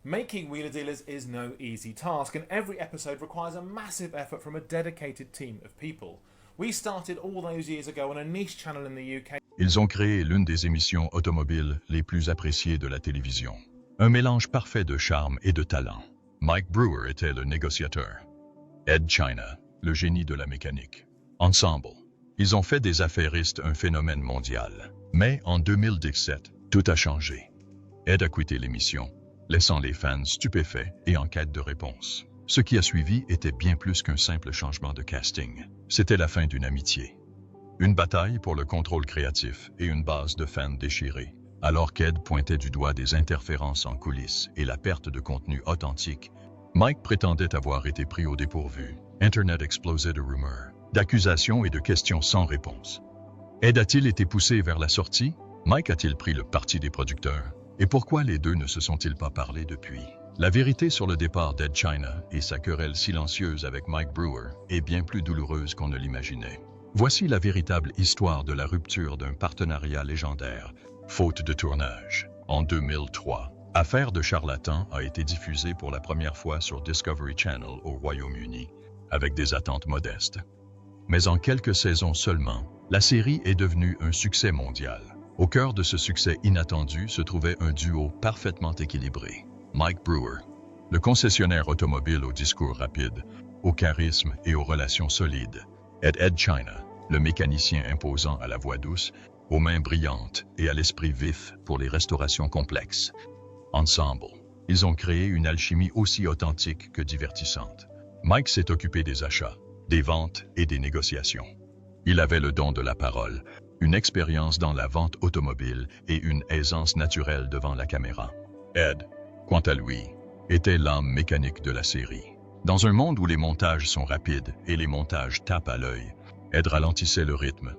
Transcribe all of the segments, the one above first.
Making Wheeler Dealers is no easy task, and every episode requires a massive effort from a dedicated team of people. We started all those years ago on a niche channel in the UK. Ils ont créé l'une des émissions automobiles les plus appréciées de la télévision. Un mélange parfait de charme et de talent. Mike Brewer était le négociateur. Ed China, le génie de la mécanique. Ensemble, ils ont fait des affairistes un phénomène mondial. Mais en 2017, tout a changé. Ed a quitté l'émission, laissant les fans stupéfaits et en quête de réponse. Ce qui a suivi était bien plus qu'un simple changement de casting. C'était la fin d'une amitié. Une bataille pour le contrôle créatif et une base de fans déchirée. Alors qu'Ed pointait du doigt des interférences en coulisses et la perte de contenu authentique, Mike prétendait avoir été pris au dépourvu. Internet explosait de rumeurs, d'accusations et de questions sans réponse. Ed a-t-il été poussé vers la sortie? Mike a-t-il pris le parti des producteurs? Et pourquoi les deux ne se sont-ils pas parlé depuis? La vérité sur le départ d'Ed China et sa querelle silencieuse avec Mike Brewer est bien plus douloureuse qu'on ne l'imaginait. Voici la véritable histoire de la rupture d'un partenariat légendaire, faute de tournage. En 2003, Affaire de charlatan a été diffusée pour la première fois sur Discovery Channel au Royaume-Uni, avec des attentes modestes. Mais en quelques saisons seulement, la série est devenue un succès mondial. Au cœur de ce succès inattendu se trouvait un duo parfaitement équilibré. Mike Brewer, le concessionnaire automobile au discours rapide, au charisme et aux relations solides, et Ed China, le mécanicien imposant à la voix douce, aux mains brillantes et à l'esprit vif pour les restaurations complexes. Ensemble, ils ont créé une alchimie aussi authentique que divertissante. Mike s'est occupé des achats, des ventes et des négociations. Il avait le don de la parole, une expérience dans la vente automobile et une aisance naturelle devant la caméra. Ed, quant à lui, était l'âme mécanique de la série. Dans un monde où les montages sont rapides et les montages tapent à l'œil, Ed ralentissait le rythme.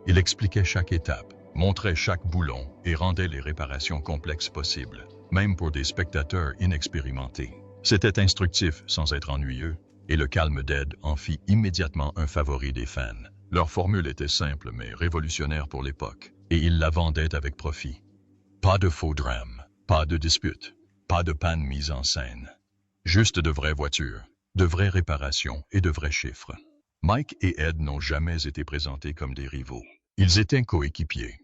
Il expliquait chaque étape, montrait chaque boulon et rendait les réparations complexes possibles, même pour des spectateurs inexpérimentés. C'était instructif sans être ennuyeux, et le calme d'Ed en fit immédiatement un favori des fans. Leur formule était simple mais révolutionnaire pour l'époque, et ils la vendaient avec profit. Pas de faux drames, pas de disputes, pas de panne mise en scène. Juste de vraies voitures, de vraies réparations et de vrais chiffres. Mike et Ed n'ont jamais été présentés comme des rivaux. Ils étaient coéquipiers.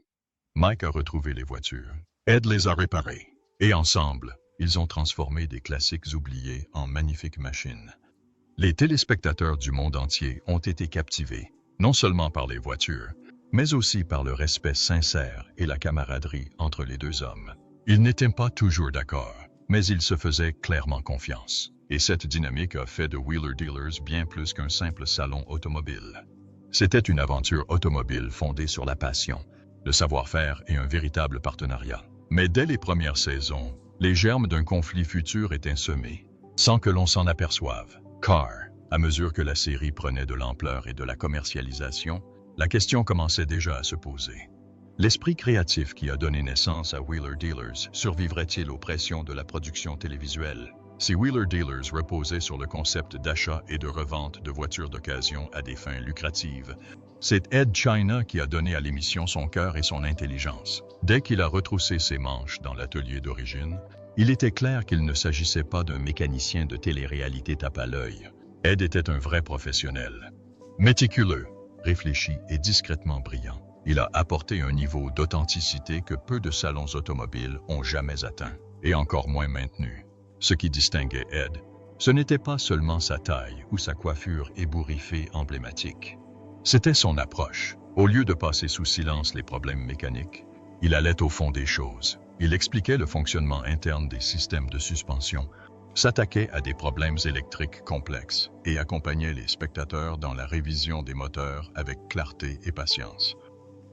Mike a retrouvé les voitures, Ed les a réparées, et ensemble, ils ont transformé des classiques oubliés en magnifiques machines. Les téléspectateurs du monde entier ont été captivés, non seulement par les voitures, mais aussi par le respect sincère et la camaraderie entre les deux hommes. Ils n'étaient pas toujours d'accord, mais ils se faisaient clairement confiance. Et cette dynamique a fait de Wheeler Dealers bien plus qu'un simple salon automobile. C'était une aventure automobile fondée sur la passion, le savoir-faire et un véritable partenariat. Mais dès les premières saisons, les germes d'un conflit futur étaient semés, sans que l'on s'en aperçoive. Car, à mesure que la série prenait de l'ampleur et de la commercialisation, la question commençait déjà à se poser. L'esprit créatif qui a donné naissance à Wheeler Dealers survivrait-il aux pressions de la production télévisuelle? Si Wheeler Dealers reposait sur le concept d'achat et de revente de voitures d'occasion à des fins lucratives, c'est Ed China qui a donné à l'émission son cœur et son intelligence. Dès qu'il a retroussé ses manches dans l'atelier d'origine, il était clair qu'il ne s'agissait pas d'un mécanicien de télé-réalité tape à l'œil. Ed était un vrai professionnel. Méticuleux, réfléchi et discrètement brillant. Il a apporté un niveau d'authenticité que peu de salons automobiles ont jamais atteint, et encore moins maintenu. Ce qui distinguait Ed, ce n'était pas seulement sa taille ou sa coiffure ébouriffée emblématique. C'était son approche. Au lieu de passer sous silence les problèmes mécaniques, il allait au fond des choses. Il expliquait le fonctionnement interne des systèmes de suspension, s'attaquait à des problèmes électriques complexes et accompagnait les spectateurs dans la révision des moteurs avec clarté et patience.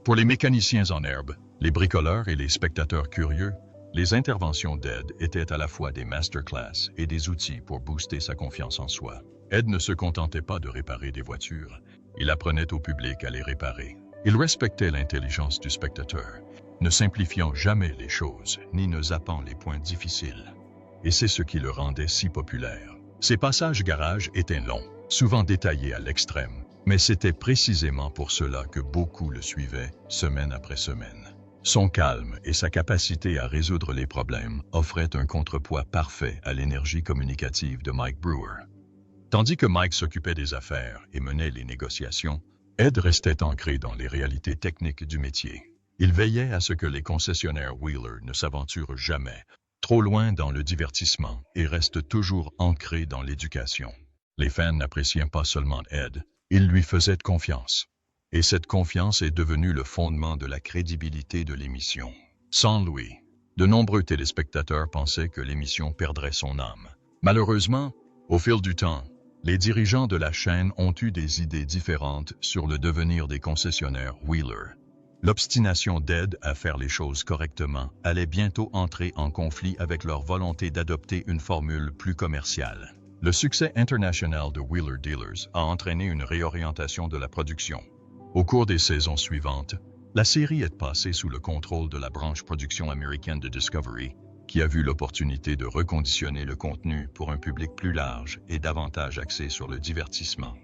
Pour les mécaniciens en herbe, les bricoleurs et les spectateurs curieux, les interventions d'Ed étaient à la fois des masterclass et des outils pour booster sa confiance en soi. Ed ne se contentait pas de réparer des voitures, il apprenait au public à les réparer. Il respectait l'intelligence du spectateur, ne simplifiant jamais les choses ni ne zappant les points difficiles. Et c'est ce qui le rendait si populaire. Ses passages garage étaient longs, souvent détaillés à l'extrême, mais c'était précisément pour cela que beaucoup le suivaient, semaine après semaine. Son calme et sa capacité à résoudre les problèmes offraient un contrepoids parfait à l'énergie communicative de Mike Brewer. Tandis que Mike s'occupait des affaires et menait les négociations, Ed restait ancré dans les réalités techniques du métier. Il veillait à ce que les concessionnaires Wheeler ne s'aventurent jamais trop loin dans le divertissement et restent toujours ancrés dans l'éducation. Les fans n'appréciaient pas seulement Ed, ils lui faisaient confiance. Et cette confiance est devenue le fondement de la crédibilité de l'émission. Sans lui, de nombreux téléspectateurs pensaient que l'émission perdrait son âme. Malheureusement, au fil du temps, les dirigeants de la chaîne ont eu des idées différentes sur le devenir des concessionnaires Wheeler. L'obstination d'Ed à faire les choses correctement allait bientôt entrer en conflit avec leur volonté d'adopter une formule plus commerciale. Le succès international de Wheeler Dealers a entraîné une réorientation de la production. Au cours des saisons suivantes, la série est passée sous le contrôle de la branche production américaine de Discovery, qui a vu l'opportunité de reconditionner le contenu pour un public plus large et davantage axé sur le divertissement.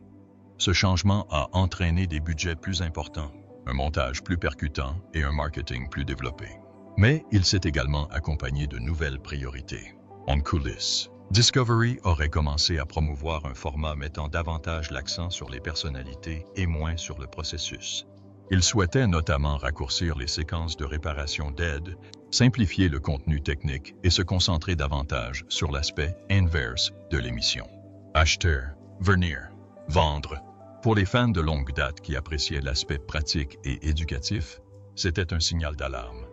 Ce changement a entraîné des budgets plus importants, un montage plus percutant et un marketing plus développé. Mais il s'est également accompagné de nouvelles priorités. En coulisses, Discovery aurait commencé à promouvoir un format mettant davantage l'accent sur les personnalités et moins sur le processus. Il souhaitait notamment raccourcir les séquences de réparation d'Ed, simplifier le contenu technique et se concentrer davantage sur l'aspect inverse de l'émission. Acheter, venir, vendre. Pour les fans de longue date qui appréciaient l'aspect pratique et éducatif, c'était un signal d'alarme.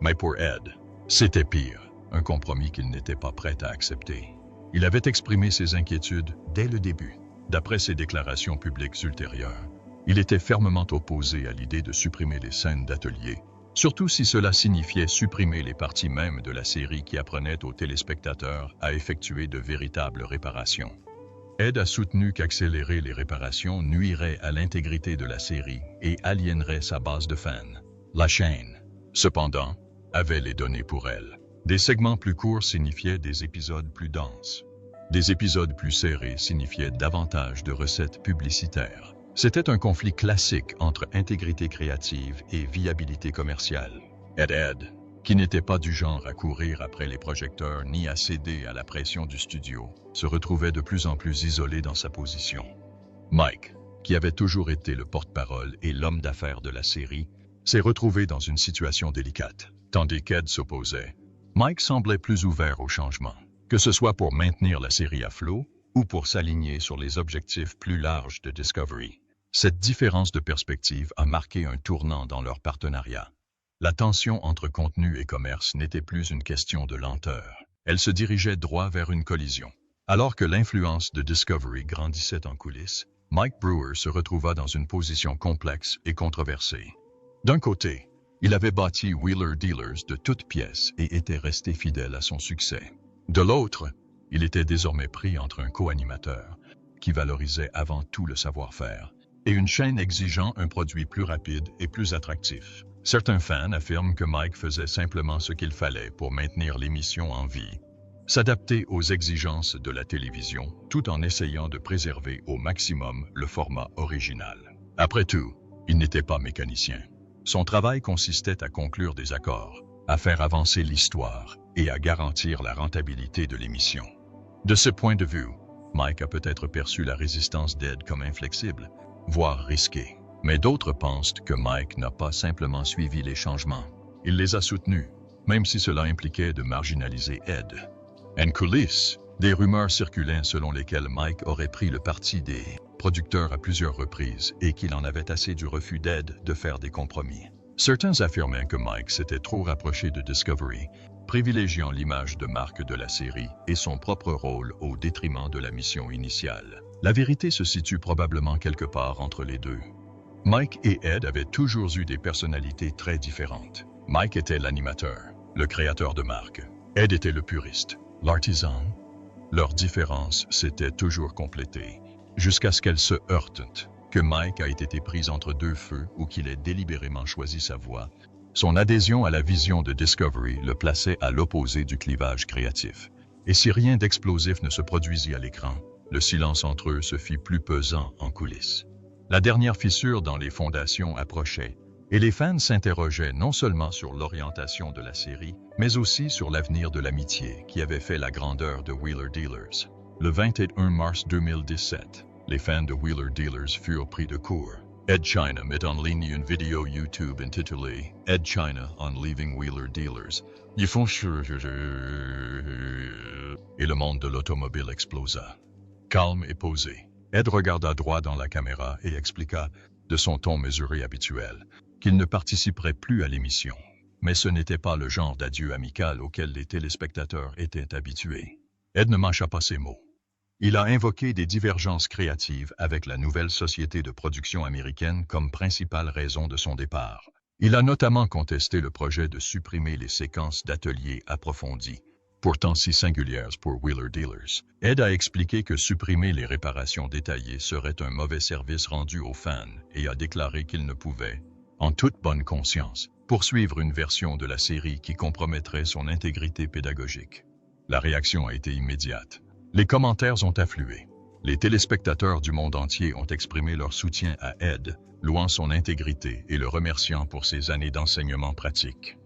Mais pour Ed, c'était pire, un compromis qu'il n'était pas prêt à accepter. Il avait exprimé ses inquiétudes dès le début. D'après ses déclarations publiques ultérieures, il était fermement opposé à l'idée de supprimer les scènes d'atelier, surtout si cela signifiait supprimer les parties mêmes de la série qui apprenaient aux téléspectateurs à effectuer de véritables réparations. Ed a soutenu qu'accélérer les réparations nuirait à l'intégrité de la série et aliénerait sa base de fans. La chaîne, cependant, avait les données pour elle. Des segments plus courts signifiaient des épisodes plus denses. Des épisodes plus serrés signifiaient davantage de recettes publicitaires. C'était un conflit classique entre intégrité créative et viabilité commerciale. Ed, qui n'était pas du genre à courir après les projecteurs ni à céder à la pression du studio, se retrouvait de plus en plus isolé dans sa position. Mike, qui avait toujours été le porte-parole et l'homme d'affaires de la série, s'est retrouvé dans une situation délicate. Tandis qu'Ed s'opposait, Mike semblait plus ouvert au changement, que ce soit pour maintenir la série à flot ou pour s'aligner sur les objectifs plus larges de Discovery. Cette différence de perspective a marqué un tournant dans leur partenariat. La tension entre contenu et commerce n'était plus une question de lenteur. Elle se dirigeait droit vers une collision. Alors que l'influence de Discovery grandissait en coulisses, Mike Brewer se retrouva dans une position complexe et controversée. D'un côté, il avait bâti Wheeler Dealers de toutes pièces et était resté fidèle à son succès. De l'autre, il était désormais pris entre un co-animateur, qui valorisait avant tout le savoir-faire, et une chaîne exigeant un produit plus rapide et plus attractif. Certains fans affirment que Mike faisait simplement ce qu'il fallait pour maintenir l'émission en vie, s'adapter aux exigences de la télévision, tout en essayant de préserver au maximum le format original. Après tout, il n'était pas mécanicien. Son travail consistait à conclure des accords, à faire avancer l'histoire et à garantir la rentabilité de l'émission. De ce point de vue, Mike a peut-être perçu la résistance d'Ed comme inflexible, voire risquée. Mais d'autres pensent que Mike n'a pas simplement suivi les changements. Il les a soutenus, même si cela impliquait de marginaliser Ed. En coulisses, des rumeurs circulaient selon lesquelles Mike aurait pris le parti des producteurs à plusieurs reprises et qu'il en avait assez du refus d'Ed de faire des compromis. Certains affirmaient que Mike s'était trop rapproché de Discovery, privilégiant l'image de marque de la série et son propre rôle au détriment de la mission initiale. La vérité se situe probablement quelque part entre les deux. Mike et Ed avaient toujours eu des personnalités très différentes. Mike était l'animateur, le créateur de marque. Ed était le puriste, l'artisan. Leurs différences s'étaient toujours complétées, jusqu'à ce qu'elles se heurtent, que Mike a été pris entre deux feux ou qu'il ait délibérément choisi sa voie. Son adhésion à la vision de Discovery le plaçait à l'opposé du clivage créatif. Et si rien d'explosif ne se produisit à l'écran, le silence entre eux se fit plus pesant en coulisses. La dernière fissure dans les fondations approchait, Et les fans s'interrogeaient non seulement sur l'orientation de la série, mais aussi sur l'avenir de l'amitié qui avait fait la grandeur de Wheeler Dealers. Le 21 mars 2017, les fans de Wheeler Dealers furent pris de court. Ed China met en ligne une vidéo YouTube intitulée « Ed China on Leaving Wheeler Dealers ». Ils font et le monde de l'automobile explosa. Calme et posé, Ed regarda droit dans la caméra et expliqua, de son ton mesuré habituel, qu'il ne participerait plus à l'émission. Mais ce n'était pas le genre d'adieu amical auquel les téléspectateurs étaient habitués. Ed ne mâcha pas ses mots. Il a invoqué des divergences créatives avec la nouvelle société de production américaine comme principale raison de son départ. Il a notamment contesté le projet de supprimer les séquences d'ateliers approfondis, pourtant si singulières pour Wheeler Dealers. Ed a expliqué que supprimer les réparations détaillées serait un mauvais service rendu aux fans et a déclaré qu'il ne pouvait, en toute bonne conscience, poursuivre une version de la série qui compromettrait son intégrité pédagogique. La réaction a été immédiate. Les commentaires ont afflué. Les téléspectateurs du monde entier ont exprimé leur soutien à Ed, louant son intégrité et le remerciant pour ses années d'enseignement pratique.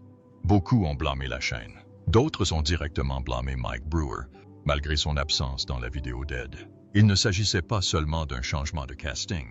Beaucoup ont blâmé la chaîne. D'autres ont directement blâmé Mike Brewer, malgré son absence dans la vidéo d'Ed. Il ne s'agissait pas seulement d'un changement de casting.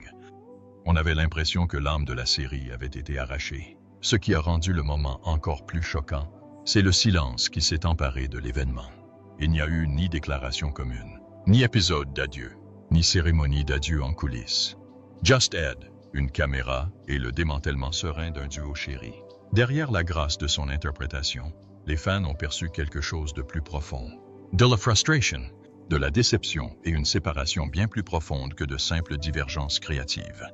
On avait l'impression que l'âme de la série avait été arrachée. Ce qui a rendu le moment encore plus choquant, c'est le silence qui s'est emparé de l'événement. Il n'y a eu ni déclaration commune, ni épisode d'adieu, ni cérémonie d'adieu en coulisses. Just Ed, une caméra et le démantèlement serein d'un duo chéri. Derrière la grâce de son interprétation, les fans ont perçu quelque chose de plus profond. De la frustration, de la déception et une séparation bien plus profonde que de simples divergences créatives.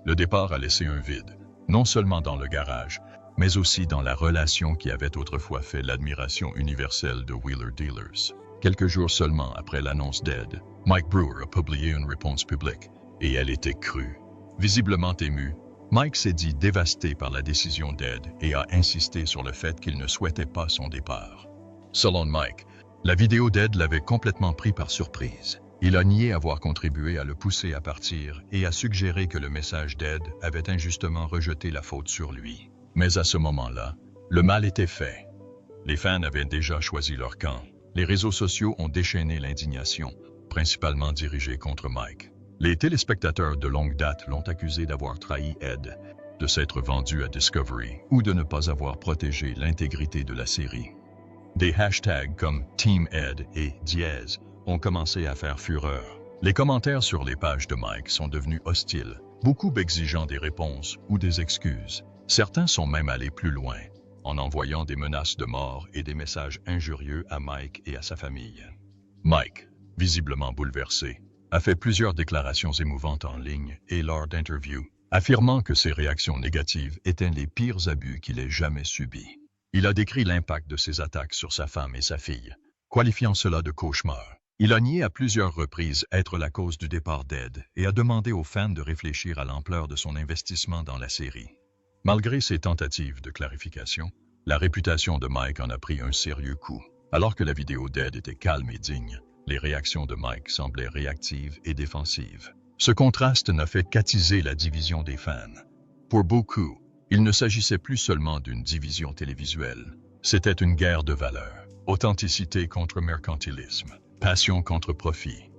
Le départ a laissé un vide, non seulement dans le garage, mais aussi dans la relation qui avait autrefois fait l'admiration universelle de Wheeler Dealers. Quelques jours seulement après l'annonce d'Ed, Mike Brewer a publié une réponse publique, et elle était crue. Visiblement ému, Mike s'est dit dévasté par la décision d'Ed et a insisté sur le fait qu'il ne souhaitait pas son départ. Selon Mike, la vidéo d'Ed l'avait complètement pris par surprise. Il a nié avoir contribué à le pousser à partir et a suggéré que le message d'Ed avait injustement rejeté la faute sur lui. Mais à ce moment-là, le mal était fait. Les fans avaient déjà choisi leur camp. Les réseaux sociaux ont déchaîné l'indignation, principalement dirigée contre Mike. Les téléspectateurs de longue date l'ont accusé d'avoir trahi Ed, de s'être vendu à Discovery ou de ne pas avoir protégé l'intégrité de la série. Des hashtags comme Team Ed et Diaz ont commencé à faire fureur. Les commentaires sur les pages de Mike sont devenus hostiles, beaucoup exigeant des réponses ou des excuses. Certains sont même allés plus loin, en envoyant des menaces de mort et des messages injurieux à Mike et à sa famille. Mike, visiblement bouleversé, a fait plusieurs déclarations émouvantes en ligne et lors d'interviews, affirmant que ses réactions négatives étaient les pires abus qu'il ait jamais subis. Il a décrit l'impact de ces attaques sur sa femme et sa fille, qualifiant cela de cauchemar. Il a nié à plusieurs reprises être la cause du départ d'Ed et a demandé aux fans de réfléchir à l'ampleur de son investissement dans la série. Malgré ses tentatives de clarification, la réputation de Mike en a pris un sérieux coup. Alors que la vidéo d'Ed était calme et digne, les réactions de Mike semblaient réactives et défensives. Ce contraste n'a fait qu'attiser la division des fans. Pour beaucoup, il ne s'agissait plus seulement d'une division télévisuelle. C'était une guerre de valeurs. Authenticité contre mercantilisme. Passion contre profit.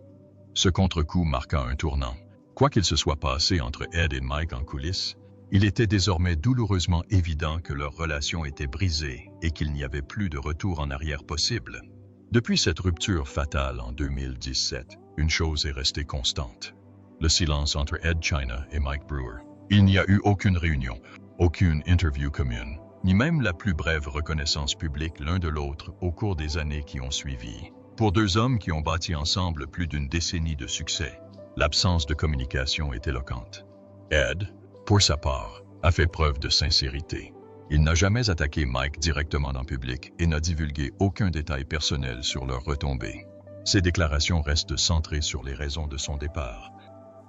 Ce contre-coup marqua un tournant. Quoi qu'il se soit passé entre Ed et Mike en coulisses, il était désormais douloureusement évident que leur relation était brisée et qu'il n'y avait plus de retour en arrière possible. Depuis cette rupture fatale en 2017, une chose est restée constante. Le silence entre Ed China et Mike Brewer. Il n'y a eu aucune réunion, aucune interview commune, ni même la plus brève reconnaissance publique l'un de l'autre au cours des années qui ont suivi. Pour deux hommes qui ont bâti ensemble plus d'une décennie de succès, l'absence de communication est éloquente. Ed, pour sa part, a fait preuve de sincérité. Il n'a jamais attaqué Mike directement en public et n'a divulgué aucun détail personnel sur leurs retombées. Ses déclarations restent centrées sur les raisons de son départ.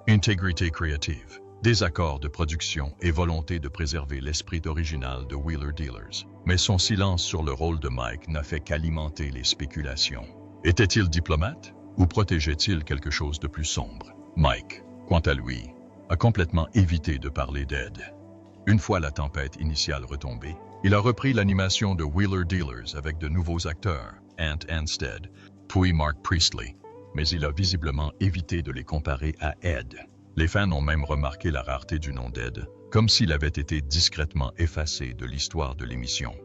Intégrité créative, désaccord de production et volonté de préserver l'esprit original de Wheeler Dealers. Mais son silence sur le rôle de Mike n'a fait qu'alimenter les spéculations. Était-il diplomate ou protégeait-il quelque chose de plus sombre? Mike, quant à lui, a complètement évité de parler d'Ed. Une fois la tempête initiale retombée, il a repris l'animation de Wheeler Dealers avec de nouveaux acteurs, Ant Anstead, puis Mark Priestley, mais il a visiblement évité de les comparer à Ed. Les fans ont même remarqué la rareté du nom d'Ed, comme s'il avait été discrètement effacé de l'histoire de l'émission.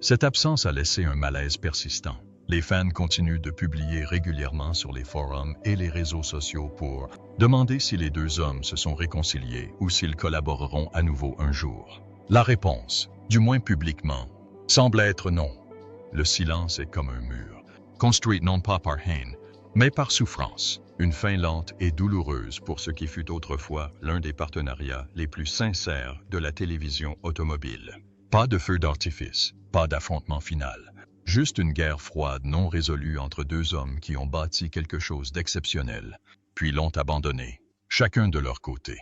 Cette absence a laissé un malaise persistant. Les fans continuent de publier régulièrement sur les forums et les réseaux sociaux pour demander si les deux hommes se sont réconciliés ou s'ils collaboreront à nouveau un jour. La réponse, du moins publiquement, semble être non. Le silence est comme un mur, construit non pas par haine, mais par souffrance. Une fin lente et douloureuse pour ce qui fut autrefois l'un des partenariats les plus sincères de la télévision automobile. Pas de feu d'artifice, pas d'affrontement final. Juste une guerre froide non résolue entre deux hommes qui ont bâti quelque chose d'exceptionnel, puis l'ont abandonné, chacun de leur côté.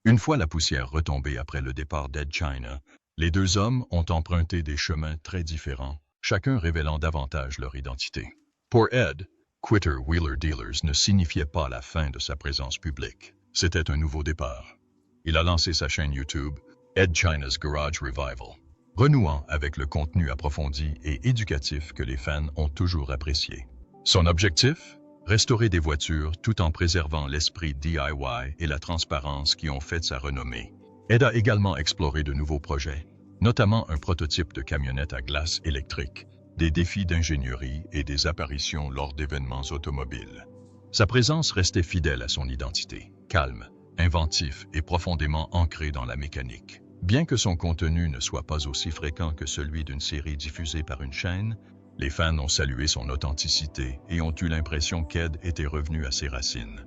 Une fois la poussière retombée après le départ d'Ed China, les deux hommes ont emprunté des chemins très différents, chacun révélant davantage leur identité. Pour Ed, quitter Wheeler Dealers ne signifiait pas la fin de sa présence publique. C'était un nouveau départ. Il a lancé sa chaîne YouTube, Ed China's Garage Revival, renouant avec le contenu approfondi et éducatif que les fans ont toujours apprécié. Son objectif? Restaurer des voitures tout en préservant l'esprit DIY et la transparence qui ont fait sa renommée. Ed a également exploré de nouveaux projets, notamment un prototype de camionnette à glace électrique, des défis d'ingénierie et des apparitions lors d'événements automobiles. Sa présence restait fidèle à son identité, calme, inventif et profondément ancré dans la mécanique. Bien que son contenu ne soit pas aussi fréquent que celui d'une série diffusée par une chaîne, les fans ont salué son authenticité et ont eu l'impression qu'Ed était revenu à ses racines.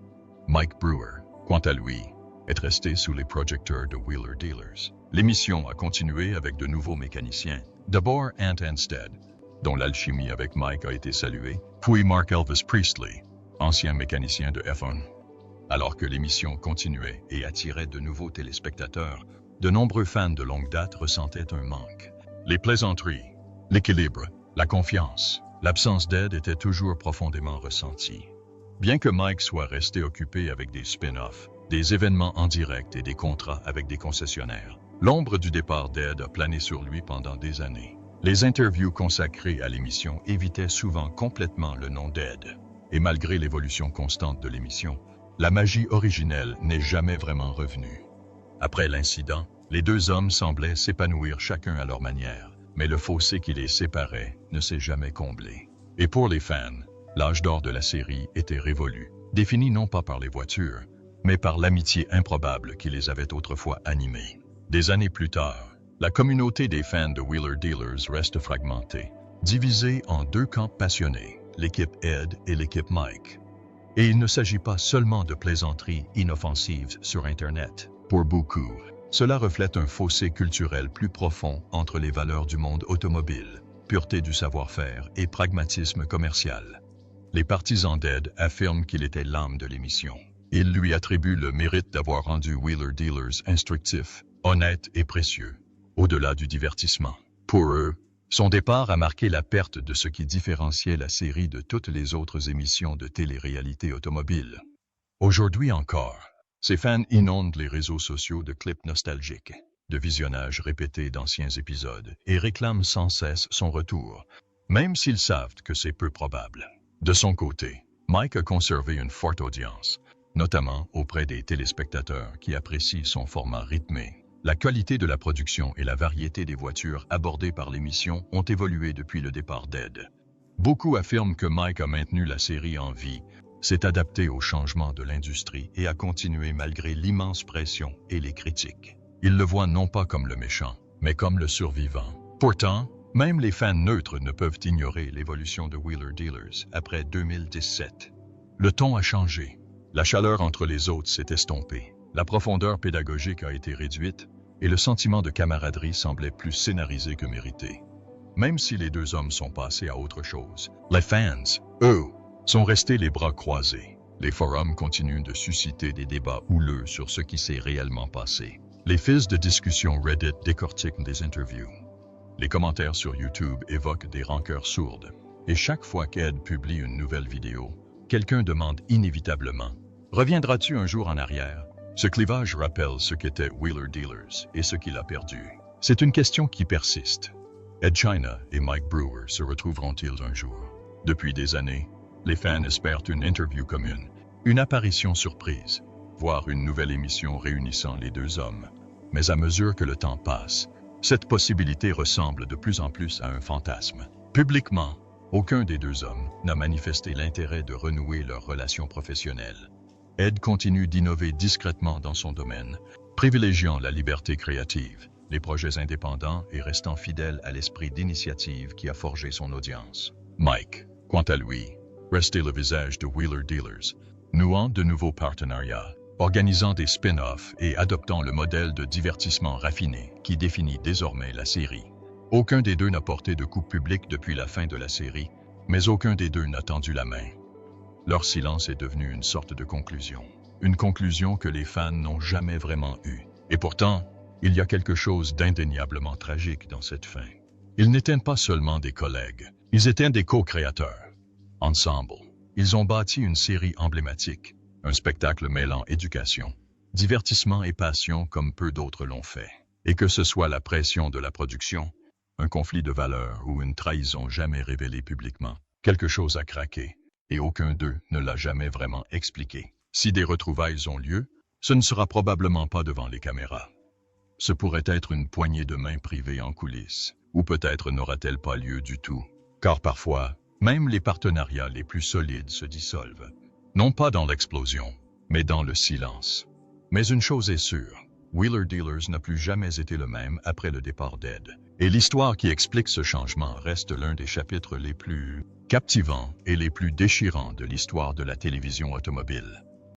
Mike Brewer, quant à lui, est resté sous les projecteurs de Wheeler Dealers. L'émission a continué avec de nouveaux mécaniciens, d'abord Ant Anstead, dont l'alchimie avec Mike a été saluée, puis Mark Elvis Priestley, ancien mécanicien de F1. Alors que l'émission continuait et attirait de nouveaux téléspectateurs, de nombreux fans de longue date ressentaient un manque. Les plaisanteries, l'équilibre, la confiance, l'absence d'aide étaient toujours profondément ressenties. Bien que Mike soit resté occupé avec des spin-offs, des événements en direct et des contrats avec des concessionnaires, l'ombre du départ d'Ed a plané sur lui pendant des années. Les interviews consacrées à l'émission évitaient souvent complètement le nom d'Ed. Et malgré l'évolution constante de l'émission, la magie originelle n'est jamais vraiment revenue. Après l'incident, les deux hommes semblaient s'épanouir chacun à leur manière, mais le fossé qui les séparait ne s'est jamais comblé. Et pour les fans, l'âge d'or de la série était révolu, défini non pas par les voitures, mais par l'amitié improbable qui les avait autrefois animés. Des années plus tard, la communauté des fans de Wheeler Dealers reste fragmentée, divisée en deux camps passionnés, l'équipe Ed et l'équipe Mike. Et il ne s'agit pas seulement de plaisanteries inoffensives sur Internet. Pour beaucoup, cela reflète un fossé culturel plus profond entre les valeurs du monde automobile, pureté du savoir-faire et pragmatisme commercial. Les partisans d'Ed affirment qu'il était l'âme de l'émission. Ils lui attribuent le mérite d'avoir rendu Wheeler Dealers instructif, honnête et précieux, au-delà du divertissement. Pour eux, son départ a marqué la perte de ce qui différenciait la série de toutes les autres émissions de télé-réalité automobile. Aujourd'hui encore, ses fans inondent les réseaux sociaux de clips nostalgiques, de visionnages répétés d'anciens épisodes et réclament sans cesse son retour, même s'ils savent que c'est peu probable. De son côté, Mike a conservé une forte audience, notamment auprès des téléspectateurs qui apprécient son format rythmé. La qualité de la production et la variété des voitures abordées par l'émission ont évolué depuis le départ d'Ed. Beaucoup affirment que Mike a maintenu la série en vie, s'est adapté aux changements de l'industrie et a continué malgré l'immense pression et les critiques. Ils le voient non pas comme le méchant, mais comme le survivant. Pourtant, même les fans neutres ne peuvent ignorer l'évolution de Wheeler Dealers après 2017. Le ton a changé. La chaleur entre les hôtes s'est estompée. La profondeur pédagogique a été réduite et le sentiment de camaraderie semblait plus scénarisé que mérité. Même si les deux hommes sont passés à autre chose, les fans, eux, sont restés les bras croisés. Les forums continuent de susciter des débats houleux sur ce qui s'est réellement passé. Les fils de discussion Reddit décortiquent des interviews. Les commentaires sur YouTube évoquent des rancœurs sourdes. Et chaque fois qu'Ed publie une nouvelle vidéo, quelqu'un demande inévitablement « Reviendras-tu un jour en arrière ?» Ce clivage rappelle ce qu'était Wheeler Dealers et ce qu'il a perdu. C'est une question qui persiste. Ed China et Mike Brewer se retrouveront-ils un jour? Depuis des années, les fans espèrent une interview commune, une apparition surprise, voire une nouvelle émission réunissant les deux hommes. Mais à mesure que le temps passe, cette possibilité ressemble de plus en plus à un fantasme. Publiquement, aucun des deux hommes n'a manifesté l'intérêt de renouer leur relation professionnelle. Ed continue d'innover discrètement dans son domaine, privilégiant la liberté créative, les projets indépendants et restant fidèle à l'esprit d'initiative qui a forgé son audience. Mike, quant à lui, restait le visage de Wheeler Dealers, nouant de nouveaux partenariats, organisant des spin-offs et adoptant le modèle de divertissement raffiné qui définit désormais la série. Aucun des deux n'a porté de coup public depuis la fin de la série, mais aucun des deux n'a tendu la main. Leur silence est devenu une sorte de conclusion. Une conclusion que les fans n'ont jamais vraiment eue. Et pourtant, il y a quelque chose d'indéniablement tragique dans cette fin. Ils n'étaient pas seulement des collègues, ils étaient des co-créateurs. Ensemble, ils ont bâti une série emblématique, un spectacle mêlant éducation, divertissement et passion comme peu d'autres l'ont fait. Et que ce soit la pression de la production, un conflit de valeurs ou une trahison jamais révélée publiquement, quelque chose a craqué. Et aucun d'eux ne l'a jamais vraiment expliqué. Si des retrouvailles ont lieu, ce ne sera probablement pas devant les caméras. Ce pourrait être une poignée de main privée en coulisses, ou peut-être n'aura-t-elle pas lieu du tout. Car parfois, même les partenariats les plus solides se dissolvent. Non pas dans l'explosion, mais dans le silence. Mais une chose est sûre, Wheeler Dealers n'a plus jamais été le même après le départ d'Ed. Et l'histoire qui explique ce changement reste l'un des chapitres les plus captivants et les plus déchirants de l'histoire de la télévision automobile.